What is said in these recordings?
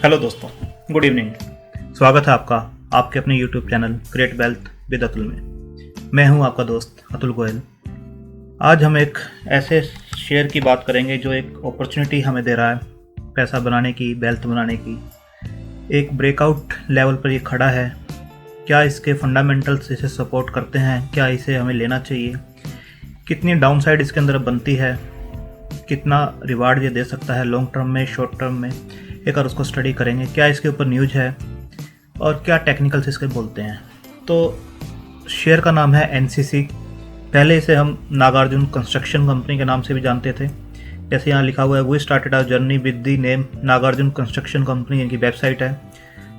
Hello दोस्तों, good evening. स्वागत है आपका आपके अपने YouTube channel create wealth with Atul में। मैं हूं आपका दोस्त अतुल गोयल। आज हम एक ऐसे शेयर की बात करेंगे जो एक अपॉर्चुनिटी हमें दे रहा है पैसा बनाने की, वेल्थ बनाने की। एक ब्रेकआउट लेवल पर ये खड़ा है। क्या इसके फंडामेंटल्स इसे सपोर्ट करते हैं? क्या इसे हमें लेना चाहिए? कितनी डाउनसाइड इसके अंदर बनती है? कितना रिवार्ड ये दे सकता है लॉन्ग टर्म में, शॉर्ट टर्म में, एक बार उसको स्टडी करेंगे। क्या इसके ऊपर न्यूज है और क्या टेक्निकल्स इसके बोलते हैं। तो शेयर का नाम है एनसीसी। पहले इसे हम नागार्जुन कंस्ट्रक्शन कंपनी के नाम से भी जानते थे। जैसे यहाँ लिखा हुआ है, we started our journey with the name Nagarjuna construction company, इनकी वेबसाइट है,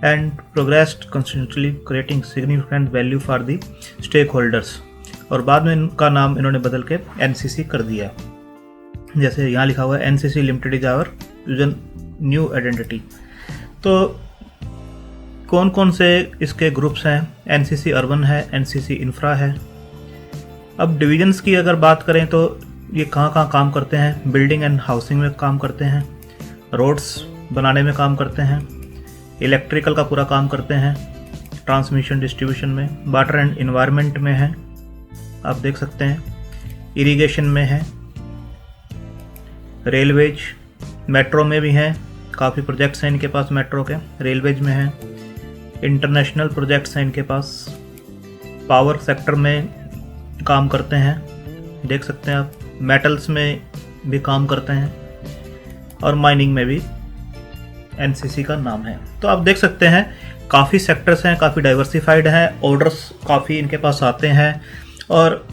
and progressed constitutionally creating significant value for the stakeholders. और बाद में इनका नाम इन्होंने बदल के एनसीसी कर दिया। जैसे यहाँ लिखा हुआ है, NCC limited is our vision new identity. तो कौन कौन से इसके ग्रुप्स हैं? एनसीसी अर्बन है, एनसीसी इंफ्रा है। अब डिविजन्स की अगर बात करें तो ये कहाँ कहाँ काम करते हैं? बिल्डिंग एंड हाउसिंग में काम करते हैं, रोड्स बनाने में काम करते हैं, इलेक्ट्रिकल का पूरा काम करते हैं, ट्रांसमिशन डिस्ट्रीब्यूशन में, वाटर एंड इन्वायरमेंट में है, आप देख सकते हैं, इरिगेशन में है, रेलवेज, मेट्रो में भी हैं, काफ़ी प्रोजेक्ट्स हैं इनके पास मेट्रो के, रेलवेज में हैं, इंटरनेशनल प्रोजेक्ट्स हैं इनके पास, पावर सेक्टर में काम करते हैं, देख सकते हैं आप, मेटल्स में भी काम करते हैं, और माइनिंग में भी एनसीसी का नाम है। तो आप देख सकते हैं काफ़ी सेक्टर्स हैं, काफ़ी डाइवर्सिफाइड हैं, ऑर्डर्स काफ़ी इनके पास आते हैं। और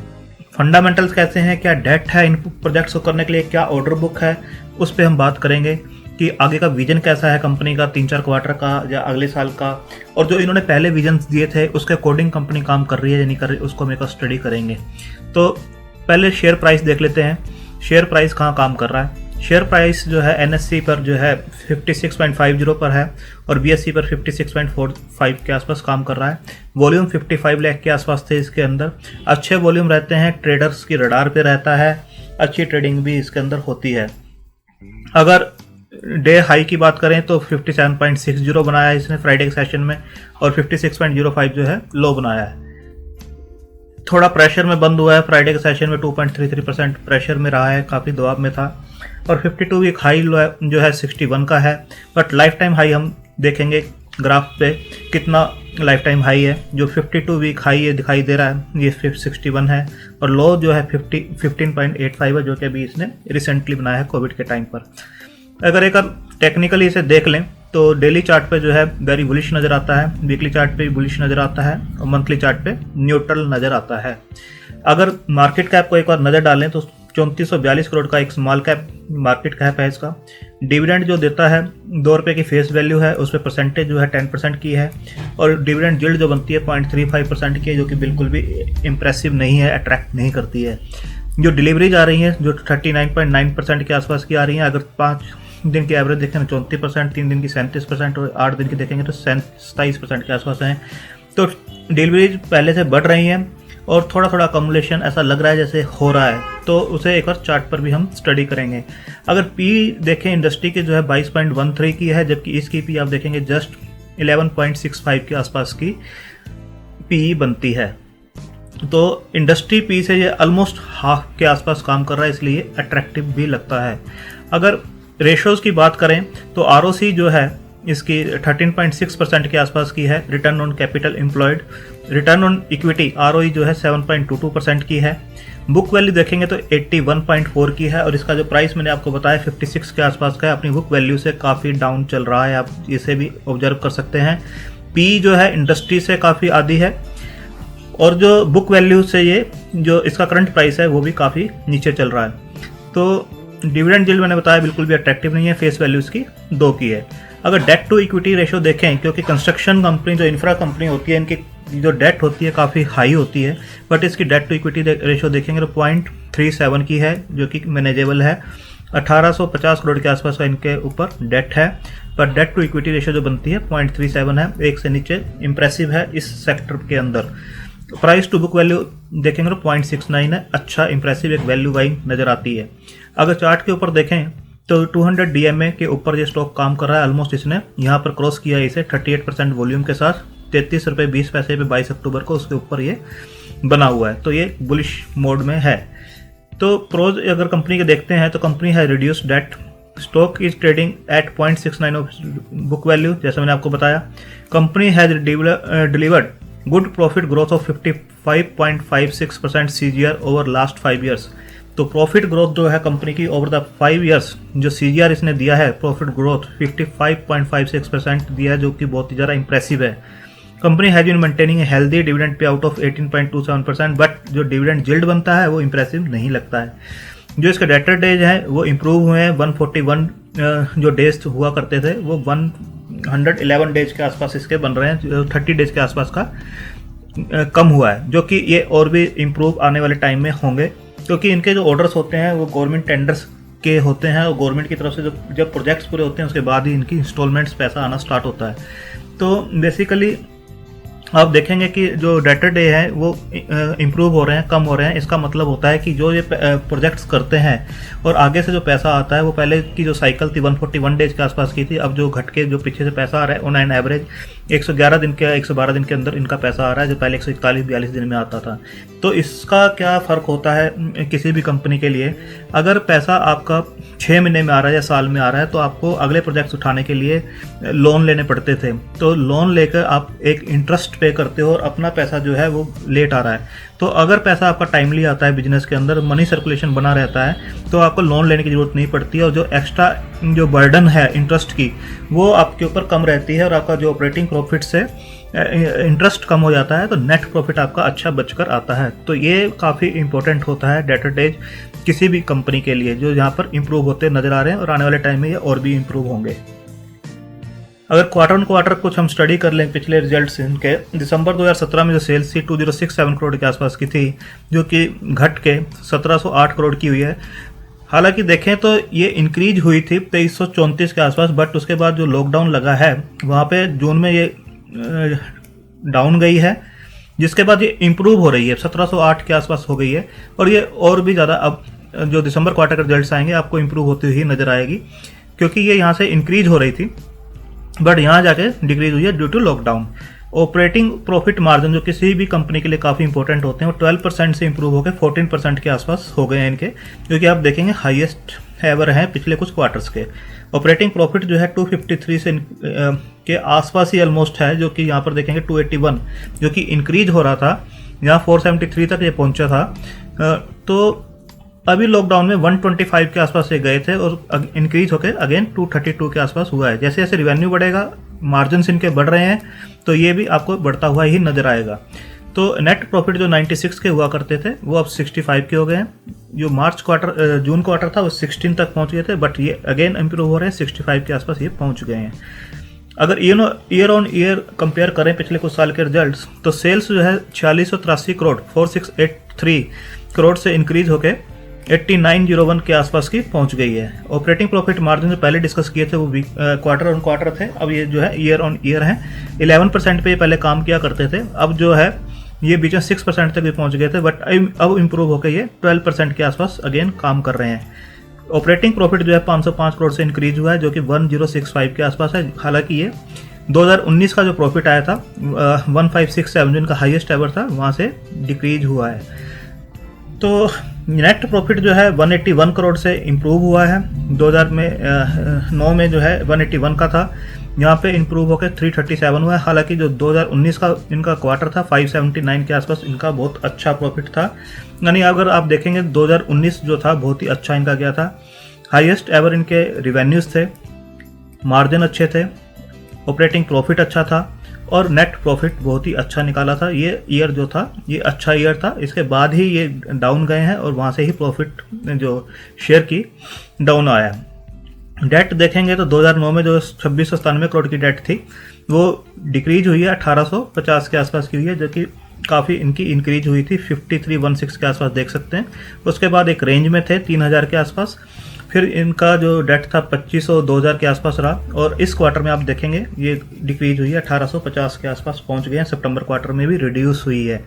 फंडामेंटल्स कैसे हैं, क्या डेट है इन प्रोजेक्ट्स को करने के लिए, क्या ऑर्डर बुक है, उस पर हम बात करेंगे कि आगे का विजन कैसा है कंपनी का, 3-4 क्वार्टर का या अगले साल का, और जो इन्होंने पहले विजन दिए थे उसके अकॉर्डिंग कंपनी काम कर रही है या नहीं कर रही, उसको हम एक स्टडी करेंगे। तो पहले शेयर प्राइस देख लेते हैं, शेयर प्राइस कहाँ काम कर रहा है। शेयर प्राइस जो है एनएससी पर जो है 56.50 पर है और बीएससी पर 56.45 के आसपास काम कर रहा है। वॉल्यूम 55 लाख के आसपास थे इसके अंदर। अच्छे वॉल्यूम रहते हैं, ट्रेडर्स की रडार पे रहता है, अच्छी ट्रेडिंग भी इसके अंदर होती है। अगर डे हाई की बात करें तो 57.60 बनाया है इसने फ्राइडे के सेशन में, और 56.05 जो है लो बनाया है। थोड़ा प्रेशर में बंद हुआ है फ्राइडे के सेशन में, 2.33% प्रेशर में रहा है, काफ़ी दबाव में था। और 52 वीक हाई जो है 61 का है, बट लाइफ टाइम हाई हम देखेंगे ग्राफ पे कितना लाइफ टाइम हाई है। जो 52 वीक हाई ये दिखाई दे रहा है ये 61 है, और लो जो है 15.85 है, जो कि अभी इसने रिसेंटली बनाया है कोविड के टाइम पर। अगर एक टेक्निकली इसे देख लें तो डेली चार्ट पे जो है वेरी बुलिश नज़र आता है, वीकली चार्ट पे भी बुलिश नज़र आता है, और मंथली चार्ट पे न्यूट्रल नज़र आता है। अगर मार्केट कैप को एक बार नज़र डालें तो 3442 करोड़ का एक स्मॉल कैप मार्केट कैप है इसका। डिविडेंड जो देता है 2 रुपये की फेस वैल्यू है, उस पर परसेंटेज जो है 10% की है, और डिविडेंड यील्ड जो बनती है 0.35% की है, जो कि बिल्कुल भी इम्प्रेसिव नहीं है, अट्रैक्ट नहीं करती है। जो डिलीवरीज आ रही हैं जो 39.9% के आसपास की आ रही हैं। अगर 5 दिन की एवरेज देखें तो 34%, 3 दिन की 37%, और 8 दिन की देखेंगे तो 27% के आसपास हैं। तो डिलीवरीज पहले से बढ़ रही हैं और थोड़ा थोड़ा अकमुलेशन ऐसा लग रहा है जैसे हो रहा है, तो उसे एक बार चार्ट पर भी हम स्टडी करेंगे। अगर पी देखें इंडस्ट्री की जो है 22.13 की है, जबकि इसकी पी आप देखेंगे जस्ट 11.65 के आसपास की पी बनती है। तो इंडस्ट्री पी से ये ऑलमोस्ट हाफ के आसपास काम कर रहा है, इसलिए अट्रैक्टिव भी लगता है। अगर रेशोज़ की बात करें तो आरओसी जो है इसकी 13.6% के आसपास की है, return on capital employed, return on equity ROE जो है 7.22% की है। बुक वैल्यू देखेंगे तो 81.4 की है, और इसका जो प्राइस मैंने आपको बताया 56 के आसपास का है, अपनी बुक वैल्यू से काफ़ी डाउन चल रहा है, आप इसे भी ऑब्जर्व कर सकते हैं। पी जो है इंडस्ट्री से काफ़ी आधी है, और जो बुक वैल्यू से ये जो इसका करंट प्राइस है वो भी काफ़ी नीचे चल रहा है। तो डिविडेंड यील्ड मैंने बताया बिल्कुल भी अट्रैक्टिव नहीं है, फेस वैल्यू इसकी 2 की है। अगर डेट टू इक्विटी रेशो देखें, क्योंकि कंस्ट्रक्शन कंपनी जो इंफ्रा कंपनी होती है इनकी जो डेट होती है काफ़ी हाई होती है, बट इसकी डेट टू इक्विटी रेशो देखेंगे तो 0.37 की है, जो कि मैनेजेबल है। 1850 करोड़ के आसपास का इनके ऊपर डेट है, पर डेट टू इक्विटी रेशो जो बनती है 0.37 है, 1 से नीचे इंप्रेसिव है इस सेक्टर के अंदर। प्राइस टू बुक वैल्यू देखेंगे तो 0.69 है, अच्छा इंप्रेसिव एक वैल्यू बाइंग नज़र आती है। अगर चार्ट के ऊपर देखें तो 200 DMA के ऊपर ये स्टॉक काम कर रहा है। ऑलमोस्ट इसने यहाँ पर क्रॉस किया है इसे 38% वॉल्यूम के साथ, 33 रुपये 20 पैसे पे 22 अक्टूबर को उसके ऊपर ये बना हुआ है, तो ये बुलिश मोड में है। तो प्रोज अगर कंपनी के देखते हैं तो कंपनी है reduce debt, stock is trading at 0.69 of book value, जैसे मैंने आपको बताया। Company has delivered good profit growth of 55.56% CGR over last 5 years. तो प्रॉफिट ग्रोथ जो है कंपनी की ओवर द 5 ईयर्स, जो CGR इसने दिया है प्रॉफिट ग्रोथ 55.56% दिया है, जो कि बहुत ही ज़्यादा इंप्रेसिव है। Company has been maintaining healthy dividend pay out of 18.27%, but जो डिविडेंड यील्ड बनता है वो इंप्रेसिव नहीं लगता है। जो इसके डेटर डेज हैं वो इम्प्रूव हुए हैं, 141 जो डेज हुआ करते थे वो 111 डेज के आसपास इसके बन रहे हैं, 30 डेज के आसपास का कम हुआ है, जो कि ये और भी इम्प्रूव आने वाले टाइम में होंगे, क्योंकि इनके जो ऑर्डर्स होते हैं वो गवर्नमेंट टेंडर्स के होते हैं और गवर्नमेंट की तरफ से जब प्रोजेक्ट्स पूरे होते हैं उसके बाद ही इनकी इंस्टॉलमेंट्स पैसा आना स्टार्ट होता है। तो बेसिकली आप देखेंगे कि जो डेटर डे है वो इम्प्रूव हो रहे हैं, कम हो रहे हैं। इसका मतलब होता है कि जो ये प्रोजेक्ट्स करते हैं और आगे से जो पैसा आता है वो पहले की जो साइकिल थी 141 डेज के आसपास की थी, अब जो घट के जो पीछे से पैसा आ रहा है ऑन एन एवरेज 111 दिन के 112 दिन के अंदर इनका पैसा आ रहा है, जो पहले 141-42 दिन में आता था। तो इसका क्या फ़र्क होता है किसी भी कंपनी के लिए, अगर पैसा आपका 6 महीने में आ रहा है या साल में आ रहा है तो आपको अगले प्रोजेक्ट्स उठाने के लिए लोन लेने पड़ते थे। तो लोन लेकर आप एक इंटरेस्ट पे करते हो और अपना पैसा जो है वो लेट आ रहा है। तो अगर पैसा आपका टाइमली आता है बिजनेस के अंदर, मनी सर्कुलेशन बना रहता है, तो आपको लोन लेने की ज़रूरत नहीं पड़ती है और जो एक्स्ट्रा जो बर्डन है इंटरेस्ट की वो आपके ऊपर कम रहती है और आपका जो ऑपरेटिंग प्रॉफिट से इंटरेस्ट कम हो जाता है तो नेट प्रॉफिट आपका अच्छा बचकर आता है। तो ये काफ़ी इंपॉर्टेंट होता है डेटर डेज किसी भी कंपनी के लिए, जो यहाँ पर इम्प्रूव होते नज़र आ रहे हैं और आने वाले टाइम में ये और भी इम्प्रूव होंगे। अगर क्वार्टर ऑन क्वार्टर कुछ हम स्टडी कर लें पिछले रिजल्ट्स इनके, दिसंबर 2017 में जो सेल्स थी 2067 करोड़ के आसपास की थी, जो कि घट के 1708 करोड़ की हुई है। हालांकि देखें तो ये इंक्रीज हुई थी 2334 के आसपास, बट उसके बाद जो लॉकडाउन लगा है वहाँ पे जून में ये डाउन गई है, जिसके बाद ये इम्प्रूव हो रही है, 1708 के आसपास हो गई है और ये और भी ज़्यादा अब जो दिसंबर क्वार्टर के रिजल्ट्स आएंगे आपको इम्प्रूव होती हुई नज़र आएगी, क्योंकि ये यहाँ से इंक्रीज हो रही थी बट यहाँ जाके डिक्रीज हुई है due to lockdown. Operating profit margin जो किसी भी कंपनी के लिए काफ़ी इंपॉर्टेंट होते हैं वो 12% से इंप्रूव होकर 14% के आसपास हो गए हैं इनके, जो कि आप देखेंगे हाईएस्ट एवर हैं पिछले कुछ क्वार्टर्स के। ऑपरेटिंग प्रॉफिट जो है 253 से के आसपास ही ऑलमोस्ट है, जो कि यहाँ पर देखेंगे 281 जो कि इंक्रीज हो रहा था, यहाँ 473 तक ये पहुँचा था। तो अभी लॉकडाउन में 125 के आसपास से गए थे और इंक्रीज होकर अगेन 232 के आसपास हुआ है। जैसे जैसे रिवेन्यू बढ़ेगा, मार्जिन इनके बढ़ रहे हैं, तो ये भी आपको बढ़ता हुआ ही नज़र आएगा। तो नेट प्रॉफिट जो 96 के हुआ करते थे वो अब 65 के हो गए हैं। जो जून क्वार्टर था वो 16 तक पहुंच गए थे, बट ये अगेन इम्प्रूव हो रहे हैं, 65 के आसपास ये पहुंच गए हैं। अगर ईयर ऑन ईयर कंपेयर करें पिछले कुछ साल के रिजल्ट्स, तो सेल्स जो है 4683 करोड़ 4683 करोड़ से इंक्रीज होकर 8901 के आसपास की पहुंच गई है। ऑपरेटिंग प्रॉफिट मार्जिन जो पहले डिस्कस किए थे वो क्वार्टर ऑन क्वार्टर थे, अब ये जो है ईयर ऑन ईयर है। 11% पे पहले काम किया करते थे, अब जो है ये बीच में 6% तक भी पहुंच गए थे, बट अब इम्प्रूव होकर ये 12% के आसपास अगेन काम कर रहे हैं। ऑपरेटिंग प्रॉफिट जो है 505 करोड़ से इंक्रीज हुआ है, जो कि 1065 के आसपास है। हालांकि ये 2019 का जो प्रॉफिट आया था 1567 जो इनका हाईएस्ट एवर था, वहाँ से डिक्रीज हुआ है। तो नेट प्रॉफिट जो है 181 करोड़ से इम्प्रूव हुआ है। 2009 में जो है 181 का था, यहाँ पे इम्प्रूव होकर 337 हुआ है। हालांकि जो 2019 का इनका क्वार्टर था 579 के आसपास इनका बहुत अच्छा प्रॉफिट था। यानी अगर आप देखेंगे 2019 जो था बहुत ही अच्छा इनका गया था, हाईएस्ट एवर इनके रिवेन्यूज़ थे, मार्जिन अच्छे थे, ऑपरेटिंग प्रॉफिट अच्छा था और नेट प्रॉफिट बहुत ही अच्छा निकाला था। ये ईयर जो था ये अच्छा ईयर था, इसके बाद ही ये डाउन गए हैं और वहाँ से ही प्रॉफिट जो शेयर की डाउन आया। डेट देखेंगे तो 2009 में जो 2697 करोड़ की डेट थी वो डिक्रीज हुई है, 1850 के आसपास की हुई है, जो कि काफ़ी इनकी इंक्रीज हुई थी, 5316 के आसपास देख सकते हैं। उसके बाद एक रेंज में थे 3000 के आसपास, फिर इनका जो डेट था 2500 2000 के आसपास रहा, और इस क्वार्टर में आप देखेंगे ये डिक्रीज हुई है, 1850 के आसपास पहुंच गए हैं। सितंबर क्वार्टर में भी रिड्यूस हुई है।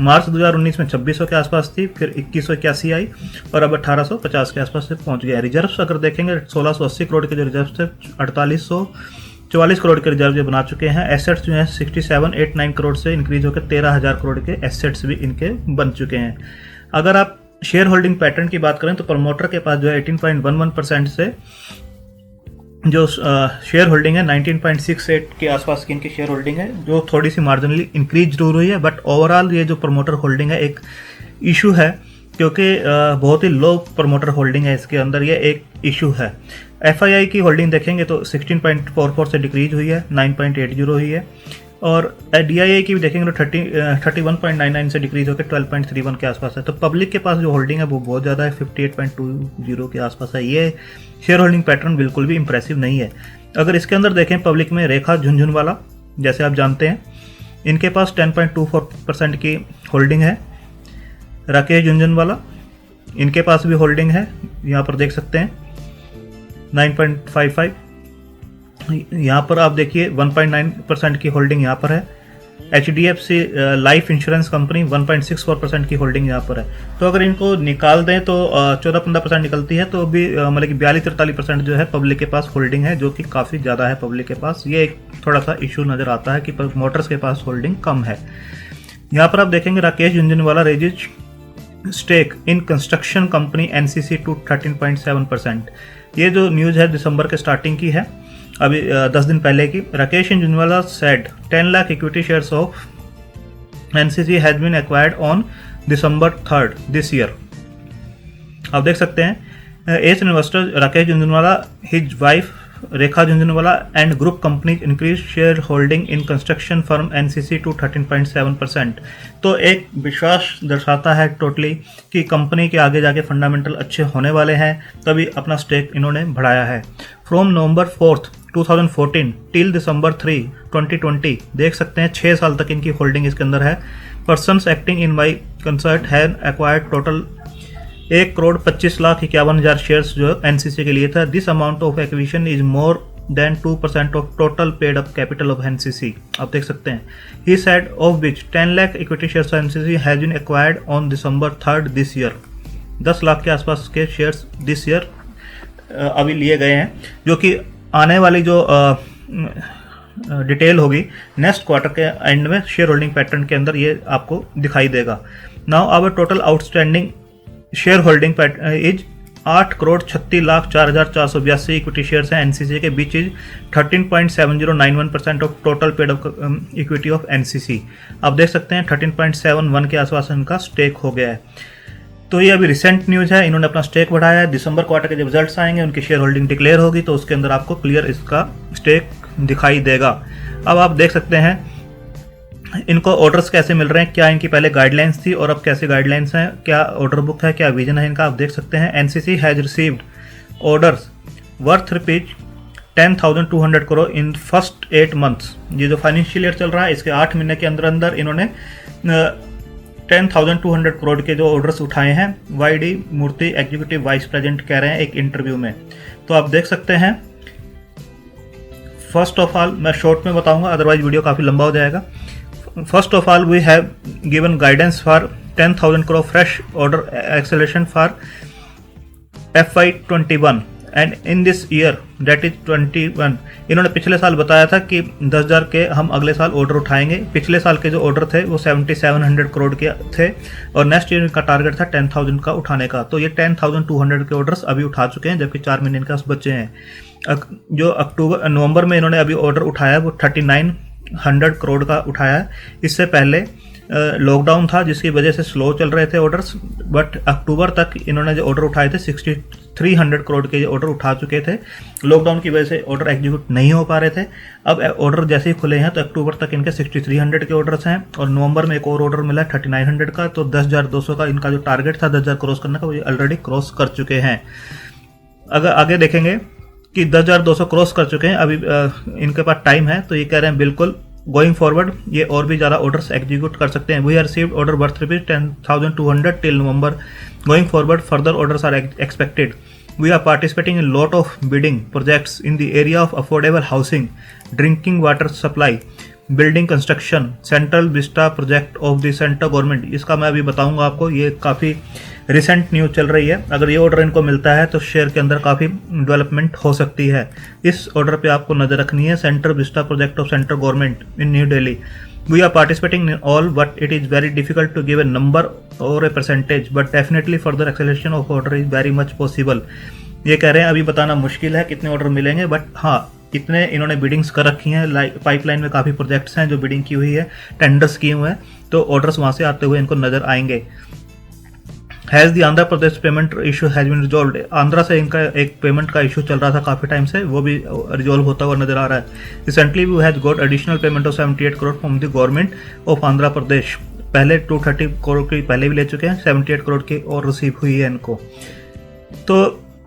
मार्च 2019 में 2600 के आसपास थी, फिर 2181 आई और अब 1850 के आसपास से पहुंच गया है। रिजर्व्स अगर देखेंगे 1680 करोड़ के जो रिजर्व थे 4844 करोड़ के रिजर्व जो बना चुके हैं। एसेट्स जो हैं 6789 करोड़ से इंक्रीज होकर 13000 करोड़ के एसेट्स भी इनके बन चुके हैं। अगर आप शेयर होल्डिंग पैटर्न की बात करें तो प्रमोटर के पास जो है 18.11% से जो शेयर होल्डिंग है 19.68 के आसपास की इनकी शेयर होल्डिंग है, जो थोड़ी सी मार्जिनली इंक्रीज जरूर हुई है, बट ओवरऑल ये जो प्रमोटर होल्डिंग है एक इशू है, क्योंकि बहुत ही लो प्रमोटर होल्डिंग है इसके अंदर, ये एक इशू है। FII की होल्डिंग देखेंगे तो 16.44 से डिक्रीज हुई है, 9.80 हुई है, और DIA की भी देखेंगे तो 31.99 से डिक्रीज होकर 12.31 के आसपास है। तो पब्लिक के पास जो होल्डिंग है वो बहुत ज़्यादा है, 58.20 के आसपास है। ये शेयर होल्डिंग पैटर्न बिल्कुल भी इंप्रेसिव नहीं है। अगर इसके अंदर देखें पब्लिक में रेखा झुनझुनवाला, जैसे आप जानते हैं, इनके पास 10.24% की होल्डिंग है। राकेश झुनझुनवाला, इनके पास भी होल्डिंग है, यहाँ पर देख सकते हैं 9.55। यहाँ पर आप देखिए 1.9% की होल्डिंग यहाँ पर है। HDFC लाइफ इंश्योरेंस कंपनी 1.64% की होल्डिंग यहाँ पर है। तो अगर इनको निकाल दें तो 14-15% निकलती है, तो भी मतलब कि 42-43% जो है पब्लिक के पास होल्डिंग है, जो कि काफ़ी ज़्यादा है पब्लिक के पास। ये एक थोड़ा सा इशू नज़र आता है कि मोटर्स के पास होल्डिंग कम है। यहाँ पर आप देखेंगे Rakesh Jhunjhunwala raises stake in construction company NCC to 13.7%। ये जो न्यूज़ है दिसंबर के स्टार्टिंग की है, अभी 10 दिन पहले की। Rakesh Jhunjhunwala said 10 lakh equity shares of NCC has been acquired on December 3rd this year. आप देख सकते हैं as investor Rakesh Jhunjhunwala, his wife Rekha Jhunjhunwala and group companies increase share holding in construction firm NCC to 13.7%। तो एक विश्वास दर्शाता है टोटली कि कंपनी के आगे जाके फंडामेंटल अच्छे होने वाले हैं, तभी अपना स्टेक इन्होंने बढ़ाया है। From November 4th 2014 till December 3, 2020 देख सकते हैं 6 साल तक इनकी होल्डिंग इसके अंदर है। Persons acting in my concert have acquired total 1,25,51,000 shares जो NCC के लिए था। This amount of acquisition is more than 2% of total paid up capital of NCC। आप देख सकते हैं he said of which 10 lakh equity shares of NCC has been acquired on December 3rd this year. 10 lakh के आसपास के शेयर्स दिस ईयर अभी लिए गए हैं, जो कि आने वाली जो डिटेल होगी नेक्स्ट क्वार्टर के एंड में शेयर होल्डिंग पैटर्न के अंदर ये आपको दिखाई देगा। Now our total outstanding shareholding is 8,36,04,482 equity shares हैं NCC के, बीच which 13.7091% of total paid of equity of NCC। आप देख सकते हैं 13.71 के आसपास इनका स्टेक हो गया है। तो ये अभी रिसेंट न्यूज़ है, इन्होंने अपना स्टेक बढ़ाया है। दिसंबर क्वार्टर के जब रिजल्ट्स आएंगे, उनकी शेयर होल्डिंग डिक्लेयर होगी, तो उसके अंदर आपको क्लियर इसका स्टेक दिखाई देगा। अब आप देख सकते हैं इनको ऑर्डर्स कैसे मिल रहे हैं, क्या इनकी पहले गाइडलाइंस थी और अब कैसे गाइडलाइंस हैं, क्या ऑर्डर बुक है, क्या विजन है इनका, आप देख सकते हैं। NCC has received orders worth ₹10,200 crore in first 8 months. ये जो फाइनेंशियल ईयर चल रहा है इसके 8 महीने के अंदर अंदर इन्होंने 10,200 करोड़ के जो ऑर्डर्स उठाए हैं। YD मूर्ति एग्जीक्यूटिव वाइस प्रेसिडेंट कह रहे हैं एक इंटरव्यू में। तो आप देख सकते हैं, फर्स्ट ऑफ ऑल मैं शॉर्ट में बताऊंगा, अदरवाइज वीडियो काफ़ी लंबा हो जाएगा। First of all, we have given guidance for 10,000 crore fresh order acceleration for FY21 and in this year that is 21। इन्होंने पिछले साल बताया था कि 10,000 के हम अगले साल ऑर्डर उठाएंगे। पिछले साल के जो ऑर्डर थे वो 7,700 करोड़ के थे और नेक्स्ट ईयर का टारगेट था 10,000 का उठाने का। तो ये 10,200 के ऑर्डर्स अभी उठा चुके हैं, जबकि 4 महीने के पास बचे हैं। जो नवंबर में इन्होंने अभी ऑर्डर उठाया वो 3,900 करोड़ का उठाया है। इससे पहले लॉकडाउन था जिसकी वजह से स्लो चल रहे थे ऑर्डर्स, बट अक्टूबर तक इन्होंने जो ऑर्डर उठाए थे 6,300 करोड़ के ऑर्डर उठा चुके थे। लॉकडाउन की वजह से ऑर्डर एग्जीक्यूट नहीं हो पा रहे थे। अब ऑर्डर जैसे ही खुले हैं तो अक्टूबर तक इनके 6,300 के ऑर्डर्स हैं और नवंबर में एक और ऑर्डर मिला 3,900 का। तो 10,200 का इनका जो टारगेट था 10,000 क्रॉस करने का वो ऑलरेडी क्रॉस कर चुके हैं। अगर आगे देखेंगे कि 10,200 क्रॉस कर चुके हैं, अभी इनके पास टाइम है, तो ये कह रहे हैं बिल्कुल गोइंग फॉरवर्ड ये और भी ज़्यादा ऑर्डर्स एग्जीक्यूट कर सकते हैं। We are received order worth ₹10,200 till November, going forward further orders are expected. We are participating in lot of bidding projects in the area of affordable housing, drinking water supply, building construction, Central Vista project of the central government. इसका मैं अभी बताऊंगा आपको, ये काफ़ी recent news चल रही है। अगर ये ऑर्डर इनको मिलता है तो शेयर के अंदर काफ़ी डेवलपमेंट हो सकती है। इस ऑर्डर पे आपको नज़र रखनी है, central Vista project of central government in new Delhi. We are participating in all, but it is very difficult to give a number or a percentage, but definitely further acceleration of order is very much possible। ये कह रहे हैं अभी बताना मुश्किल है कितने order मिलेंगे, बट हाँ इतने इन्होंने बिडिंग्स कर रखी हैं। पाइपलाइन में काफ़ी प्रोजेक्ट्स हैं जो बिडिंग की हुई है, टेंडर्स किए हुए हैं, तो ऑर्डर्स वहाँ से आते हुए इनको नज़र आएंगे। Has the Andhra Pradesh payment issue has been resolved. Andhra से इनका एक पेमेंट का इशू चल रहा था काफ़ी टाइम से, वो भी रिजॉल्व होता हुआ नजर आ रहा है। Recently we has got additional payment of 78 crore from the government of Andhra Pradesh. पहले 230 करोड़ की पहले भी ले चुके हैं, 78 करोड़ की और रिसीव हुई है इनको। तो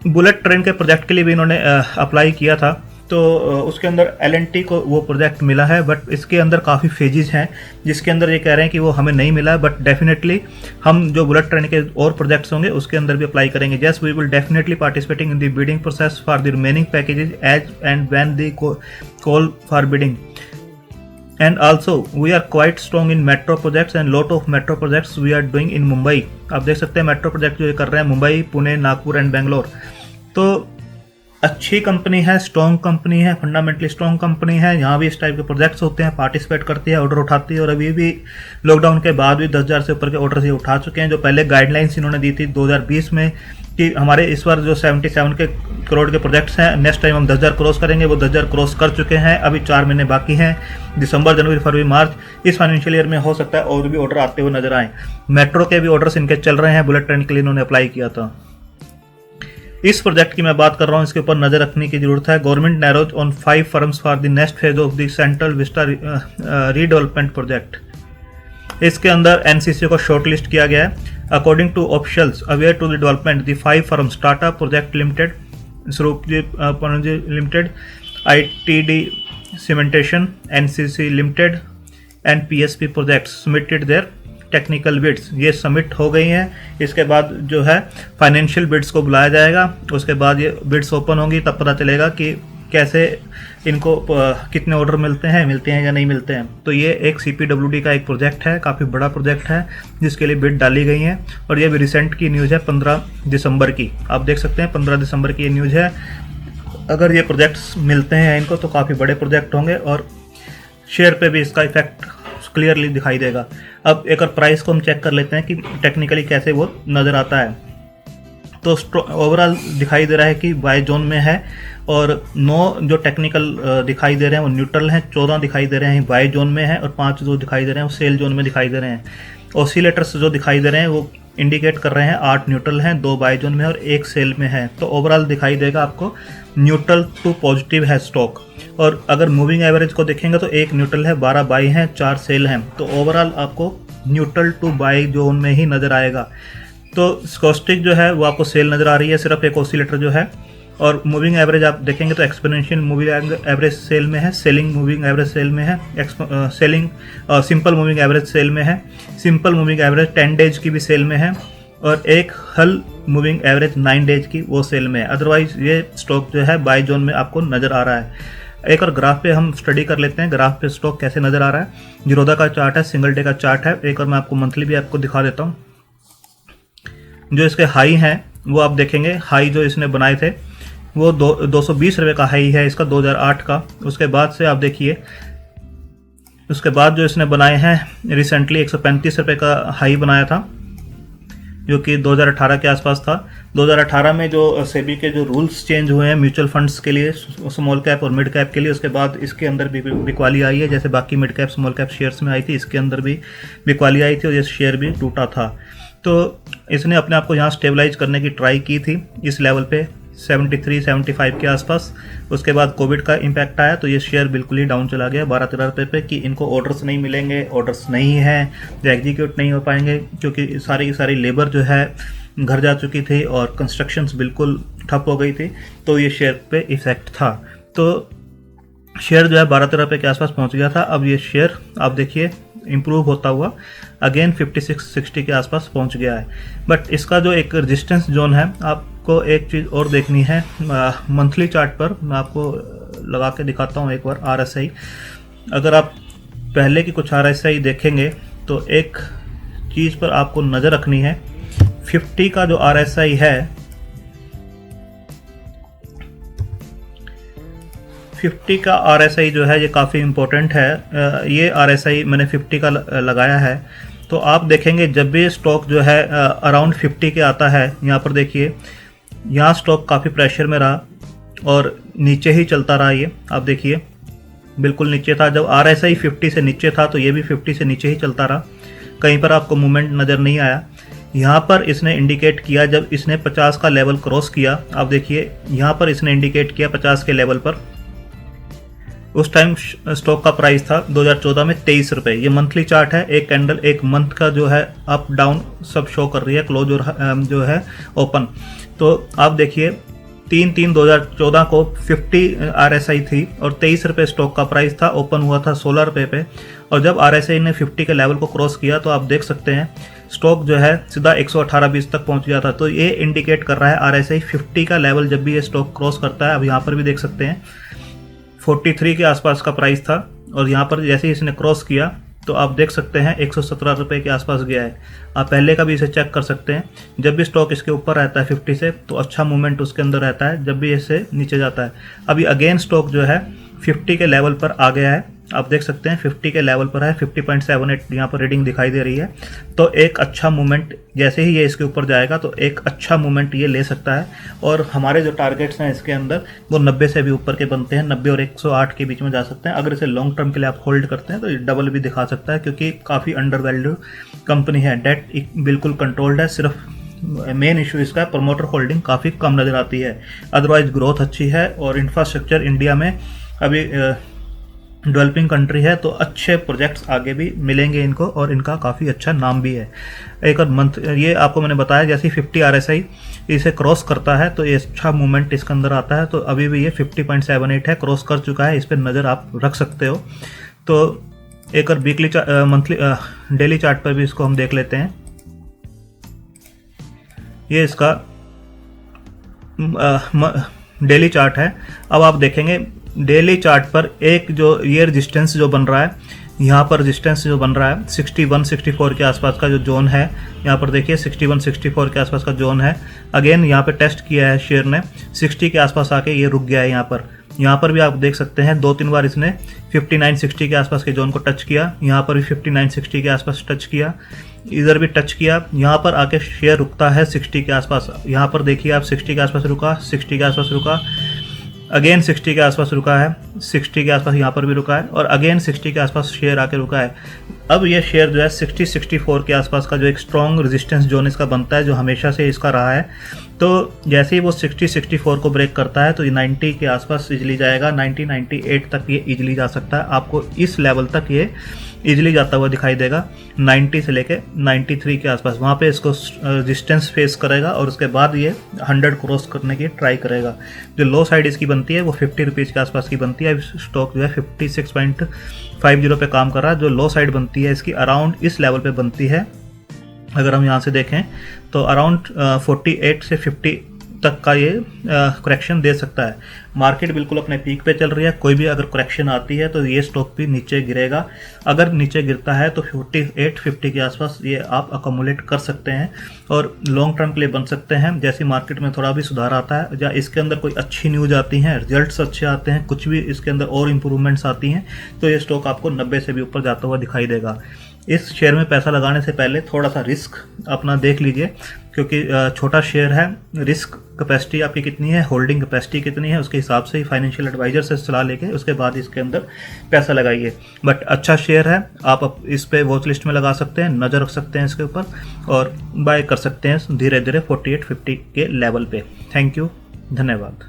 बुलेट ट्रेन के प्रोजेक्ट के लिए भी इन्होंने अप्लाई किया था, तो उसके अंदर L&T को वो प्रोजेक्ट मिला है, बट इसके अंदर काफ़ी फेजेस हैं जिसके अंदर ये कह रहे हैं कि वो हमें नहीं मिला, बट डेफिनेटली हम जो बुलेट ट्रेन के और प्रोजेक्ट्स होंगे उसके अंदर भी अप्लाई करेंगे। Just we will definitely participating in the bidding process for the remaining packages as and when the call for bidding. And also we are quite strong in metro projects and lot of metro projects we are doing in Mumbai. आप देख सकते हैं metro project जो ये कर रहे हैं Mumbai, Pune, Nagpur and Bangalore. तो अच्छी कंपनी है, स्ट्रॉन्ग कंपनी है, फंडामेंटली स्ट्रॉन्ग कंपनी है। यहाँ भी इस टाइप के प्रोजेक्ट्स होते हैं, पार्टिसिपेट करती है, ऑर्डर उठाती है, और अभी भी लॉकडाउन के बाद भी 10,000 से ऊपर के ऑर्डर ये उठा चुके हैं। जो पहले गाइडलाइंस इन्होंने दी थी 2020 में कि हमारे इस बार जो 77 करोड़ के प्रोजेक्ट्स हैं, नेक्स्ट टाइम हम 10,000 क्रॉस करेंगे, वो 10,000 क्रॉस कर चुके हैं। अभी 4 महीने बाकी हैं, दिसंबर, जनवरी, फरवरी, मार्च। इस फाइनेंशियल ईयर में हो सकता है और भी ऑर्डर आते हुए नजर आए। मेट्रो के भी ऑर्डर्स इनके चल रहे हैं, बुलेट ट्रेन के लिए इन्होंने अप्लाई किया था। इस प्रोजेक्ट की मैं बात कर रहा हूँ, इसके ऊपर नजर रखने की जरूरत है। Government narrows on 5 firms for the next phase of the central vista redevelopment project. इसके अंदर एनसीसी को शॉर्टलिस्ट किया गया है। According to officials aware to the development the 5 firms Tata project limited, Shapoorji limited, ITD cementation, NCC limited and PSP projects submitted their technical bids. ये submit हो गई हैं। इसके बाद जो है फाइनेंशियल बिड्स को बुलाया जाएगा, उसके बाद ये बिड्स ओपन होंगी, तब पता चलेगा कि कैसे इनको कितने ऑर्डर मिलते हैं या नहीं मिलते हैं। तो ये एक CPWD का एक प्रोजेक्ट है, काफ़ी बड़ा प्रोजेक्ट है जिसके लिए बिड डाली गई हैं, और ये भी रिसेंट की न्यूज़ है 15 दिसंबर की। आप देख सकते हैं 15 दिसंबर की ये न्यूज़ है। अगर ये प्रोजेक्ट्स मिलते हैं इनको तो काफ़ी बड़े प्रोजेक्ट होंगे और शेयर पे भी इसका इफेक्ट क्लियरली दिखाई देगा। अब एक और प्राइस को हम चेक कर लेते हैं कि टेक्निकली कैसे वो नज़र आता है। तो ओवरऑल दिखाई दे रहा है कि बाय जोन में है, और 9 जो टेक्निकल दिखाई दे रहे हैं वो न्यूट्रल हैं, 14 दिखाई दे रहे हैं बाय जोन में है, और 5 जो दिखाई दे रहे हैं वो सेल जोन में दिखाई दे रहे हैं। ऑसिलेटर्स जो दिखाई दे रहे हैं वो इंडिकेट कर रहे हैं 8 न्यूट्रल हैं, 2 बाय जोन में और 1 सेल में है। तो ओवरऑल दिखाई देगा आपको न्यूट्रल टू पॉजिटिव है स्टॉक। और अगर मूविंग एवरेज को देखेंगे तो 1 न्यूट्रल है, 12 बाई हैं, 4 सेल हैं। तो ओवरऑल आपको न्यूट्रल टू बाई जोन में ही नज़र आएगा। तो स्कोस्टिक जो है वो आपको सेल नज़र आ रही है, सिर्फ एक ऑसिलेटर जो है। और मूविंग एवरेज आप देखेंगे तो एक्सपोनेंशियल मूविंग एवरेज सेल में है, सेलिंग मूविंग एवरेज सेल में है, सिंपल मूविंग एवरेज सेल में है, सिंपल मूविंग एवरेज 10 डेज की भी सेल में है, और एक हल मूविंग एवरेज 9 डेज की वो सेल में है। अदरवाइज ये स्टॉक जो है बाय जोन में आपको नज़र आ रहा है। एक और ग्राफ पे हम स्टडी कर लेते हैं, ग्राफ पे स्टॉक कैसे नज़र आ रहा है। जीरोधा का चार्ट है, सिंगल डे का चार्ट है। एक और मैं आपको मंथली भी आपको दिखा देता हूँ। जो इसके हाई हैं वो आप देखेंगे, हाई जो इसने बनाए थे वो 220 रुपये का हाई है इसका 2008 का। उसके बाद से आप देखिए, उसके बाद जो इसने बनाए हैं रिसेंटली 135 रुपये का हाई बनाया था, जो कि 2018 के आसपास था। 2018 में जो सेबी के जो रूल्स चेंज हुए हैं म्यूचुअल फंड्स के लिए, स्मॉल कैप और मिड कैप के लिए, उसके बाद इसके अंदर भी बिकवाली आई है। जैसे बाकी mid cap small cap shares में आई थी, इसके अंदर भी बिकवाली आई थी और ये शेयर भी टूटा था। तो इसने अपने आप को यहाँ स्टेबलाइज करने की ट्राई की थी इस लेवल पे 73-75 के आसपास। उसके बाद कोविड का इम्पैक्ट आया तो ये शेयर बिल्कुल ही डाउन चला गया 12-13 रुपये पे, कि इनको ऑर्डर्स नहीं मिलेंगे, ऑर्डर्स नहीं हैं, जो एग्जीक्यूट नहीं हो पाएंगे, क्योंकि सारी की सारी लेबर जो है घर जा चुकी थी और कंस्ट्रक्शंस बिल्कुल ठप हो गई थी। तो ये शेयर पे इफेक्ट था। तो शेयर जो है 12-13 रुपये के आसपास पहुँच गया था। अब ये शेयर आप देखिए इम्प्रूव होता हुआ अगेन 56-60 के आसपास पहुंच गया है। बट इसका जो एक रेजिस्टेंस जोन है, आपको एक चीज़ और देखनी है मंथली चार्ट पर। मैं आपको लगा के दिखाता हूँ एक बार RSI। अगर आप पहले की कुछ RSI देखेंगे तो एक चीज़ पर आपको नज़र रखनी है, 50 का जो RSI है, 50 का RSI जो है ये काफ़ी इम्पोर्टेंट है। ये RSI मैंने 50 का लगाया है, तो आप देखेंगे जब भी स्टॉक जो है अराउंड 50 के आता है, यहाँ पर देखिए यहाँ स्टॉक काफ़ी प्रेशर में रहा और नीचे ही चलता रहा। ये आप देखिए बिल्कुल नीचे था। जब RSI 50 से नीचे था तो ये भी 50 से नीचे ही चलता रहा, कहीं पर आपको मूवमेंट नज़र नहीं आया। यहाँ पर इसने इंडिकेट किया जब इसने 50 का लेवल क्रॉस किया, आप देखिए यहाँ पर इसने इंडिकेट किया 50 के लेवल पर। उस टाइम स्टॉक का प्राइस था 2014 में 23 रुपये। ये मंथली चार्ट है, एक कैंडल एक मंथ का जो है अप डाउन सब शो कर रही है, क्लोज और जो है ओपन। तो आप देखिए 3/3/2014 को 50 RSI थी और 23 रुपये स्टॉक का प्राइस था, ओपन हुआ था 16 रुपये पे। और जब RSI ने 50 के लेवल को क्रॉस किया तो आप देख सकते हैं स्टॉक जो है सीधा 118.20 तक पहुंच गया था। तो ये इंडिकेट कर रहा है RSI 50 का लेवल जब भी ये स्टॉक क्रॉस करता है। अब यहाँ पर भी देख सकते हैं 43 के आसपास का प्राइस था और यहाँ पर जैसे ही इसने क्रॉस किया तो आप देख सकते हैं 117 रुपये के आसपास गया है। आप पहले का भी इसे चेक कर सकते हैं। जब भी स्टॉक इसके ऊपर रहता है 50 से तो अच्छा मूवमेंट उसके अंदर रहता है, जब भी इसे नीचे जाता है। अभी अगेन स्टॉक जो है 50 के लेवल पर आ गया है, आप देख सकते हैं 50 के लेवल पर है, 50.78 यहाँ पर रीडिंग दिखाई दे रही है। तो एक अच्छा मूवमेंट जैसे ही ये इसके ऊपर जाएगा तो एक अच्छा मूवमेंट ये ले सकता है। और हमारे जो टारगेट्स हैं इसके अंदर वो 90 से भी ऊपर के बनते हैं, 90 और 108 के बीच में जा सकते हैं। अगर इसे लॉन्ग टर्म के लिए आप होल्ड करते हैं तो ये डबल भी दिखा सकता है, क्योंकि काफ़ी अंडर वैल्यू कंपनी है, डेट बिल्कुल कंट्रोल्ड है। सिर्फ मेन इशू इसका प्रमोटर होल्डिंग काफ़ी कम नज़र आती है, अदरवाइज ग्रोथ अच्छी है। और इंफ्रास्ट्रक्चर इंडिया में अभी डेवलपिंग कंट्री है, तो अच्छे प्रोजेक्ट्स आगे भी मिलेंगे इनको और इनका काफ़ी अच्छा नाम भी है। एक और मंथ ये आपको मैंने बताया जैसे 50 RSI इसे क्रॉस करता है तो ये अच्छा मूवमेंट इसके अंदर आता है। तो अभी भी ये 50.78 है, क्रॉस कर चुका है, इस पर नज़र आप रख सकते हो। तो एक और वीकली मंथली डेली चार्ट पर भी इसको हम देख लेते हैं। ये इसका डेली चार्ट है। अब आप देखेंगे डेली चार्ट पर एक जो ये रेजिस्टेंस जो बन रहा है, यहाँ पर रेजिस्टेंस जो बन रहा है 61-64 के आसपास का जो जोन है, यहाँ पर देखिए 61-64 के आसपास का जोन है। अगेन यहाँ पे टेस्ट किया है शेयर ने, 60 के आसपास आके ये रुक गया है। यहाँ पर भी आप देख सकते हैं 2-3 बार इसने 59-60 के आसपास के जोन को टच किया, यहाँ पर भी 59-60 के आसपास टच किया, इधर भी टच किया। यहाँ पर आके शेयर रुकता है 60 के आसपास। यहाँ पर देखिए आप 60 के आसपास रुका, 60 के आसपास रुका, अगेन 60 के आसपास रुका है, 60 के आसपास यहाँ पर भी रुका है और अगेन 60 के आसपास शेयर आके रुका है। अब ये शेयर जो है 60-64 के आसपास का जो एक स्ट्रॉन्ग रेजिस्टेंस जोन इसका बनता है, जो हमेशा से इसका रहा है। तो जैसे ही वो 60-64 को ब्रेक करता है तो ये 90 के आसपास इजली जाएगा, 90-98 तक ये इजली जा सकता है। आपको इस लेवल तक ये इजली जाता हुआ दिखाई देगा, 90 से लेके 93 के आसपास। वहाँ पे इसको रेजिस्टेंस फेस करेगा और उसके बाद ये 100 क्रॉस करने की ट्राई करेगा। जो लो साइड इसकी बनती है वो 50 रुपीज़ के आसपास की बनती है। स्टॉक जो है 56.50 पे काम कर रहा है। जो लो साइड बनती है इसकी अराउंड इस लेवल पे बनती है। अगर हम यहाँ से देखें तो अराउंड 48 से 50 तक का ये करेक्शन दे सकता है। मार्केट बिल्कुल अपने पीक पे चल रही है, कोई भी अगर करेक्शन आती है तो ये स्टॉक भी नीचे गिरेगा। अगर नीचे गिरता है तो 48-50 के आसपास ये आप अकोमुलेट कर सकते हैं और लॉन्ग टर्म के लिए बन सकते हैं। जैसे मार्केट में थोड़ा भी सुधार आता है या इसके अंदर कोई अच्छी न्यूज़ आती हैं, रिजल्ट्स अच्छे आते हैं, कुछ भी इसके अंदर और इम्प्रूवमेंट्स आती हैं, तो ये स्टॉक आपको 90 से भी ऊपर जाता हुआ दिखाई देगा। इस शेयर में पैसा लगाने से पहले थोड़ा सा रिस्क अपना देख लीजिए, क्योंकि छोटा शेयर है, रिस्क कैपेसिटी आपकी कितनी है, होल्डिंग कैपेसिटी कितनी है, उसके हिसाब से ही फाइनेंशियल एडवाइजर से सलाह लेके उसके बाद इसके अंदर पैसा लगाइए। बट अच्छा शेयर है, आप इस पे वॉच लिस्ट में लगा सकते हैं, नज़र रख सकते हैं इसके ऊपर और बाय कर सकते हैं धीरे धीरे 48-50 के लेवल पे। थैंक यू, धन्यवाद।